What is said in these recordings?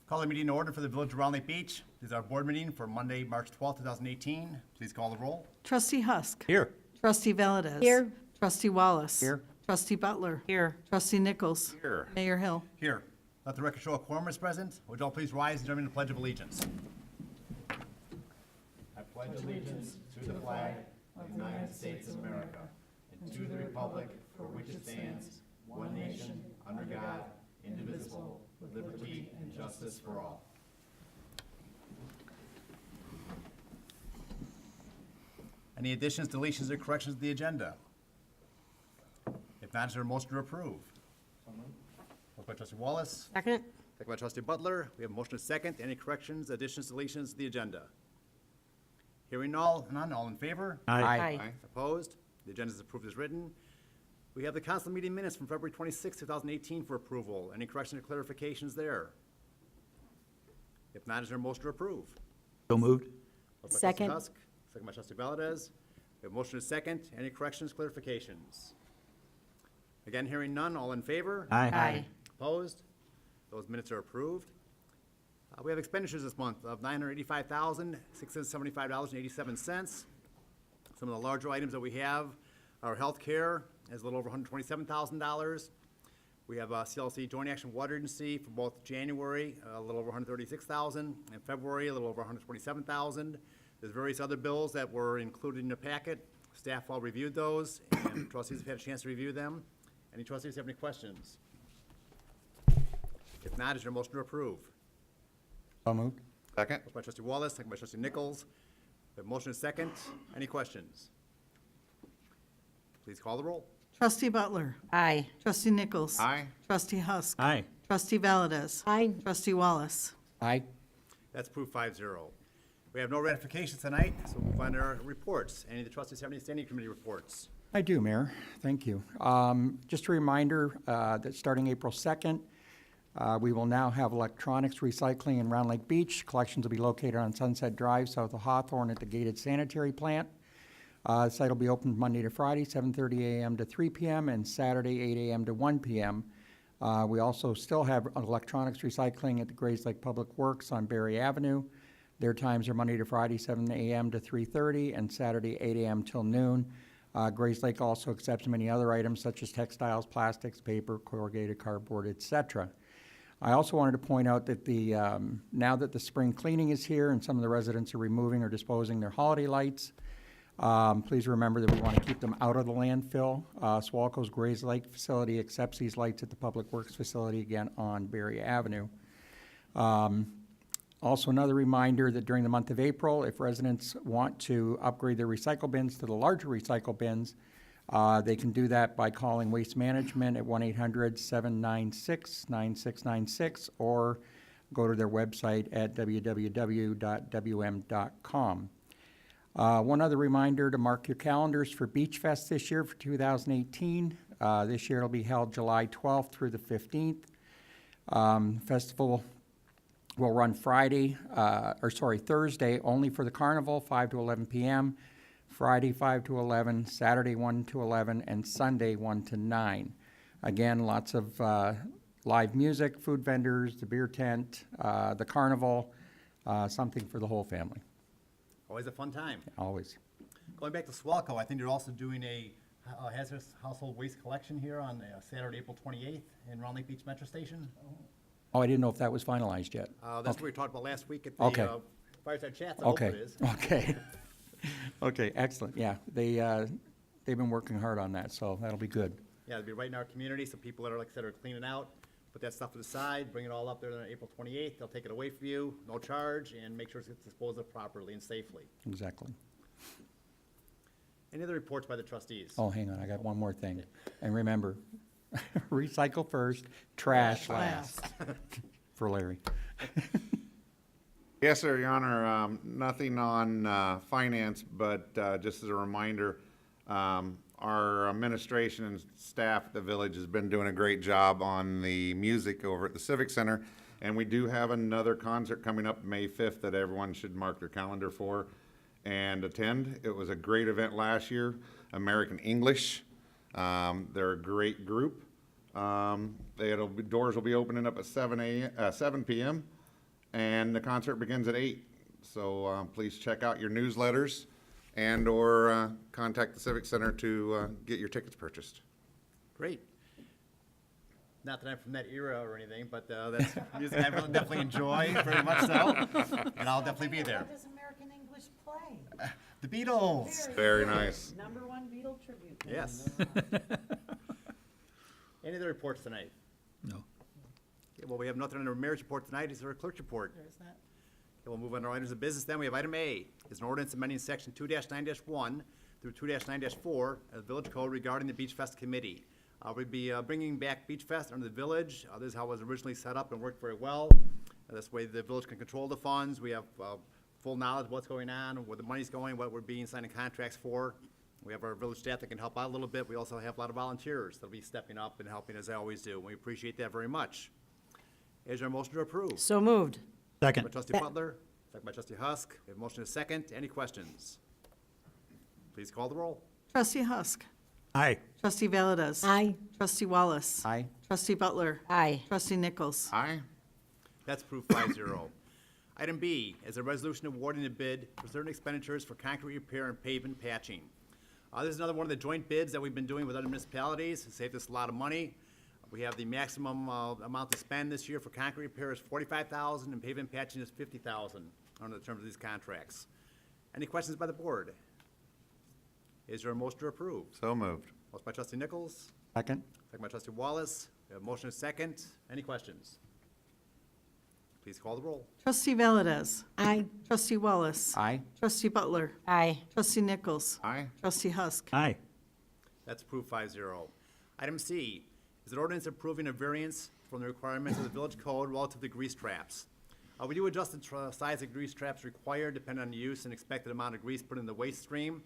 Call the meeting in order for the Village of Round Lake Beach. This is our board meeting for Monday, March 12th, 2018. Please call the roll. Trustee Husk. Here. Trustee Valdez. Here. Trustee Wallace. Here. Trustee Butler. Here. Trustee Nichols. Here. Mayor Hill. Here. Let the record show a quorum is present. Would you all please rise and join me in the Pledge of Allegiance? I pledge allegiance to the flag of the United States of America and to the republic for which it stands, one nation, under God, indivisible, with liberty and justice for all. Any additions, deletions, or corrections to the agenda? If not, is there a motion to approve? Moved by Trustee Wallace, Second? second by Trustee Butler. We have a motion and a second. Any corrections, additions, deletions to the agenda? Hearing none, all in favor? Aye. Opposed? The agenda is approved as written. We have the council meeting minutes from February 26, 2018 for approval. Any corrections or clarifications there? If not, is there a motion to approve? So moved. Moved by Trustee Second. Husk, second by Trustee Valdez. We have a motion and a second. Any corrections, clarifications? Again, hearing none, all in favor? Aye. Opposed? Those minutes are approved. We have expenditures this month of $985,675.87. Some of the larger items that we have are healthcare, is a little over $127,000. We have CLC Joint Action Water Agency for both January, a little over $136,000, and February, a little over $127,000. There's various other bills that were included in the packet. Staff all reviewed those, and trustees have had a chance to review them. Any trustees have any questions? If not, is there a motion to approve? So moved. Second? Motion by Trustee Wallace, second by Trustee Nichols. We have a motion and a second. Any questions? Please call the roll. Trustee Butler. Aye. Trustee Nichols. Aye. Trustee Husk. Aye. Trustee Valdez. Aye. Trustee Wallace. Aye. That's approved 5-0. We have no ratifications tonight, so we'll find our reports. Any of the trustees have any standing committee reports? I do, Mayor. Thank you. Just a reminder that starting April 2nd, we will now have electronics recycling in Round Lake Beach. Collections will be located on Sunset Drive, south of Hawthorne at the gated sanitary plant. The site will be open Monday to Friday, 7:30 a.m. to 3 p.m., and Saturday, 8 a.m. to 1 p.m. We also still have electronics recycling at the Grays Lake Public Works on Berry Avenue. Their times are Monday to Friday, 7 a.m. to 3:30, and Saturday, 8 a.m. till noon. Grays Lake also accepts many other items such as textiles, plastics, paper, corrugated cardboard, etc. I also wanted to point out that now that the spring cleaning is here and some of the residents are removing or disposing their holiday lights, please remember that we want to keep them out of the landfill. Swalco's Grays Lake facility accepts these lights at the Public Works facility again on Berry Avenue. Also, another reminder that during the month of April, if residents want to upgrade their recycle bins to the larger recycle bins, they can do that by calling Waste Management at 1-800-796-9696 or go to their website at www.wm.com. One other reminder to mark your calendars for Beach Fest this year for 2018. This year it'll be held July 12th through the 15th. Festival will run Thursday only for the carnival, 5 to 11 p.m., Friday 5 to 11, Saturday 1 to 11, and Sunday 1 to 9. Again, lots of live music, food vendors, the beer tent, the carnival, something for the whole family, Always a fun time. always. Going back to Swalco, I think you're also doing a hazardous household waste collection here on Saturday, April 28th in Round Lake Beach Metro Station. Oh, I didn't know if that was finalized yet. That's what we talked about last week at Okay. the Fireside Chats. I hope Okay, it is. okay. Okay, excellent, yeah. They've been working hard on that, so that'll be good. Yeah, it'll be right in our community, so people that are, like I said, are cleaning out, put that stuff to the side, bring it all up there on April 28th. They'll take it away from you, no charge, and make sure it's disposed of properly and safely. Exactly. Any other reports by the trustees? Oh, hang on, I got one more thing. And remember, recycle first, trash last. For Larry. Yes, sir, Your Honor. Nothing on finance, but just as a reminder, our administration and staff at the village has been doing a great job on the music over at the Civic Center. And we do have another concert coming up May 5th that everyone should mark their calendar for and attend. It was a great event last year, American English. They're a great group. Doors will be opening up at 7 p.m. and the concert begins at 8. So please check out your newsletters and/or contact the Civic Center to get your tickets purchased. Great. Not that I'm from that era or anything, but that's music I really definitely enjoy, very much so, and I'll definitely be there. What does American English play? The Beatles. Very nice. Number one Beatle tribute. band. Yes. Any other reports tonight? No. Okay, well, we have nothing on our mayor's report tonight. Is there a clerk's report? There's that. Okay, we'll move on to our items of business then. We have item A, is an ordinance amending section 2-9-1 through 2-9-4 of the Village Code regarding the Beach Fest Committee. We'll be bringing back Beach Fest under the village. This is how it was originally set up and worked very well. This way the village can control the funds. We have full knowledge of what's going on, where the money's going, what we're being signing contracts for. We have our village staff that can help out a little bit. We also have a lot of volunteers that'll be stepping up and helping as they always do. We appreciate that very much. Is there a motion to approve? So moved. By Second. trustee Butler, second by trustee Husk. We have a motion and a second. Any questions? Please call the roll. Trustee Husk. Aye. Trustee Valdez. Aye. Trustee Wallace. Aye. Trustee Butler. Aye. Trustee Nichols. Aye. That's approved 5-0. Item B is a resolution awarding a bid for certain expenditures for concrete repair and pavement patching. This is another one of the joint bids that we've been doing with other municipalities. It saved us a lot of money. We have the maximum amount to spend this year for concrete repair is $45,000 and pavement patching is $50,000 under the terms of these contracts. Any questions by the board? Is there a motion to approve? So moved. Motion by trustee Nichols, Second. second by trustee Wallace. We have a motion and a second. Any questions? Please call the roll. Trustee Valdez. Aye. Trustee Wallace. Aye. Trustee Butler. Aye. Trustee Nichols. Aye. Trustee Husk. Aye. That's approved 5-0. Item C is an ordinance approving a variance from the requirements of the village code relative to grease traps. We do adjust the size of grease traps required depending on the use and expected amount of grease put in the waste stream.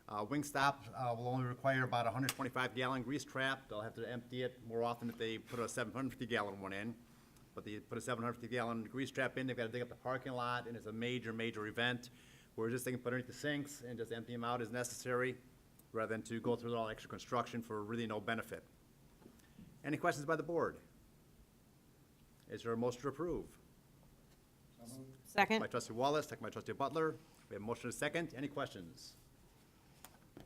Wingstop will only require about a 125-gallon grease trap. They'll have to empty it more often if they put a 750-gallon one in. But they put a 750-gallon grease trap in, they've got to dig up the parking lot, and it's a major, major event. Whereas this thing can put underneath the sinks and just empty them out as necessary, rather than to go through all extra construction for really no benefit. Any questions by the board? Is there a motion to approve? Second. By trustee Wallace, second by trustee Butler. We have a motion and a second. Any questions?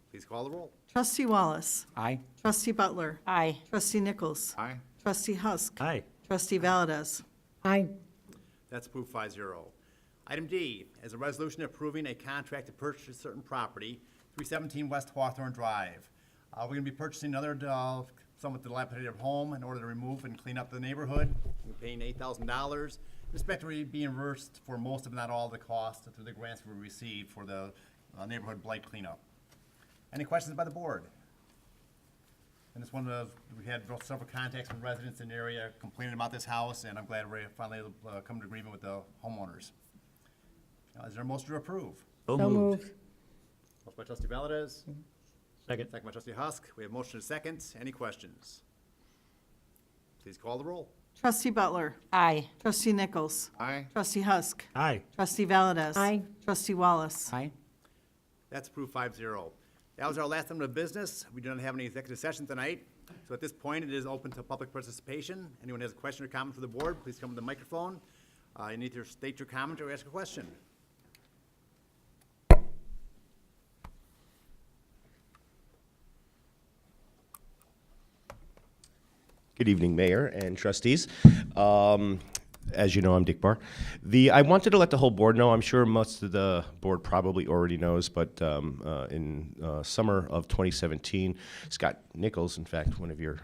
Please call the roll. Trustee Wallace. Aye. Trustee Butler. Aye. Trustee Nichols. Aye. Trustee Husk. Aye. Trustee Valdez. Aye. That's approved 5-0. Item D is a resolution approving a contract to purchase certain property, 317 West Hawthorne Drive. We're gonna be purchasing another somewhat dilapidated home in order to remove and clean up the neighborhood. We're paying $8,000. Expect to be reimbursed for most, if not all, the cost through the grants we received for the neighborhood blight cleanup. Any questions by the board? And this one, we had several contacts from residents in the area complaining about this house, and I'm glad we're finally able to come to agreement with the homeowners. Is there a motion to approve? So moved. Motion by trustee Valdez, Second. second by trustee Husk. We have motion and second. Any questions? Please call the roll. Trustee Butler. Aye. Trustee Nichols. Aye. Trustee Husk. Aye. Trustee Valdez. Aye. Trustee Wallace. Aye. That's approved 5-0. That was our last item of business. We do not have any executive session tonight. So at this point, it is open to public participation. Anyone has a question or comment for the board, please come to the microphone. You need to state your comment or ask a question. Good evening, Mayor and trustees. As you know, I'm Dick Barr. I wanted to let the whole board know, I'm sure most of the board probably already knows, but in summer of 2017, Scott Nichols, in fact, one of your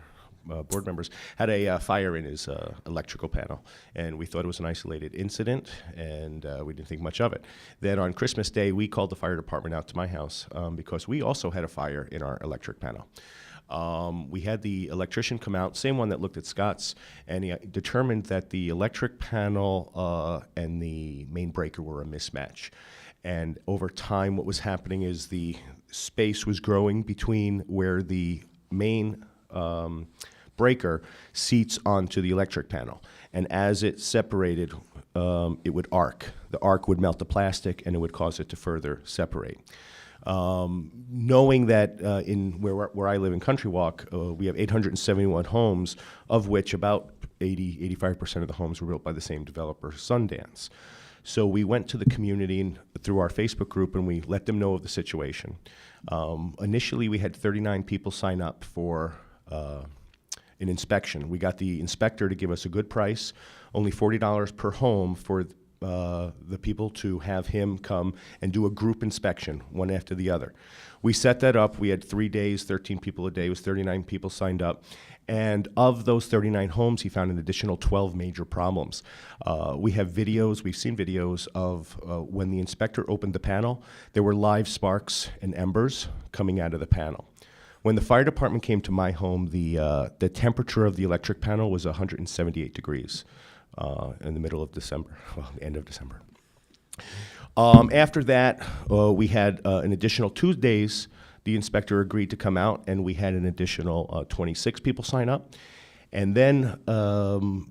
board members, had a fire in his electrical panel. And we thought it was an isolated incident, and we didn't think much of it. Then on Christmas Day, we called the fire department out to my house because we also had a fire in our electric panel. We had the electrician come out, same one that looked at Scott's, and he determined that the electric panel and the main breaker were a mismatch. And over time, what was happening is the space was growing between where the main breaker seats onto the electric panel. And as it separated, it would arc. The arc would melt the plastic, and it would cause it to further separate. Knowing that in where I live in Country Walk, we have 871 homes, of which about 85% of the homes were built by the same developer, Sundance. So we went to the community and through our Facebook group and we let them know of the situation. Initially, we had 39 people sign up for an inspection. We got the inspector to give us a good price, only $40 per home for the people to have him come and do a group inspection, one after the other. We set that up. We had 3 days, 13 people a day. It was 39 people signed up. And of those 39 homes, he found an additional 12 major problems. We have videos, we've seen videos of when the inspector opened the panel, there were live sparks and embers coming out of the panel. When the fire department came to my home, the temperature of the electric panel was 178 degrees in the middle of December, well, the end of December. After that, we had an additional 2 days. The inspector agreed to come out, and we had an additional 26 people sign up. And then,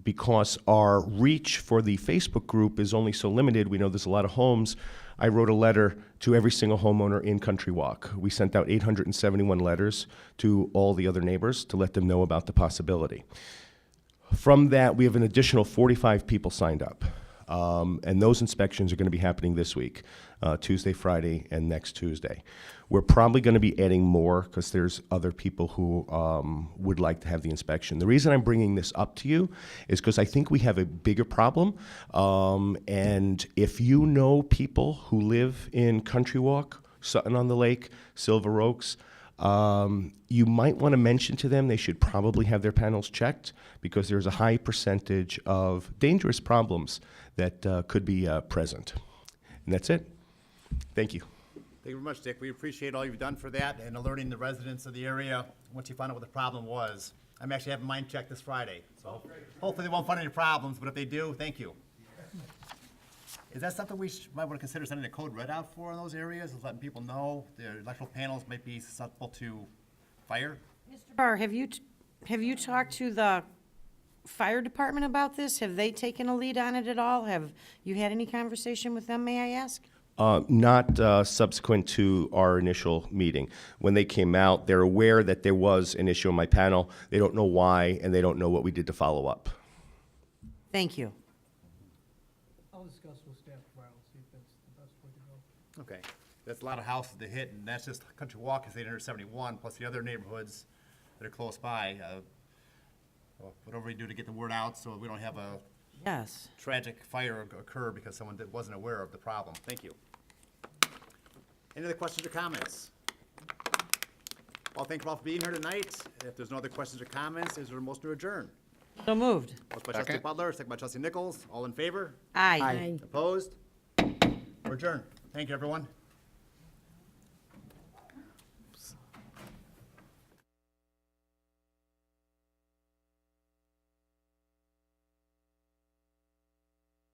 because our reach for the Facebook group is only so limited, we know there's a lot of homes, I wrote a letter to every single homeowner in Country Walk. We sent out 871 letters to all the other neighbors to let them know about the possibility. From that, we have an additional 45 people signed up. And those inspections are going to be happening this week, Tuesday, Friday, and next Tuesday. We're probably going to be adding more because there's other people who would like to have the inspection. The reason I'm bringing this up to you is because I think we have a bigger problem. And if you know people who live in Country Walk, Sutton-on-the-Lake, Silver Oaks, you might want to mention to them they should probably have their panels checked because there's a high percentage of dangerous problems that could be present. And that's it. Thank you. Thank you very much, Dick. We appreciate all you've done for that and alerting the residents of the area once you found out what the problem was. I'm actually having mine checked this Friday, so hopefully they won't find any problems, but if they do, thank you. Is that something we might want to consider sending a code red out for in those areas, is letting people know their electrical panels might be susceptible to fire? Mr. Barr, have you talked to the fire department about this? Have they taken a lead on it at all? Have you had any conversation with them, may I ask? Not subsequent to our initial meeting. When they came out, they're aware that there was an issue on my panel. They don't know why, and they don't know what we did to follow up. Thank you. I'll discuss with staff tomorrow and see if that's the best way to go. Okay, that's a lot of houses to hit, and that's just Country Walk is 871, plus the other neighborhoods that are close by. Well, whatever we do to get the word out so we don't have a Yes. tragic fire occur because someone that wasn't aware of the problem. Thank you. Any other questions or comments? Well, thank you all for being here tonight. If there's no other questions or comments, is there a motion to adjourn? So moved. Motion by trustee Butler, second by trustee Nichols. All in favor? Aye. Opposed? We're adjourned. Thank you, everyone.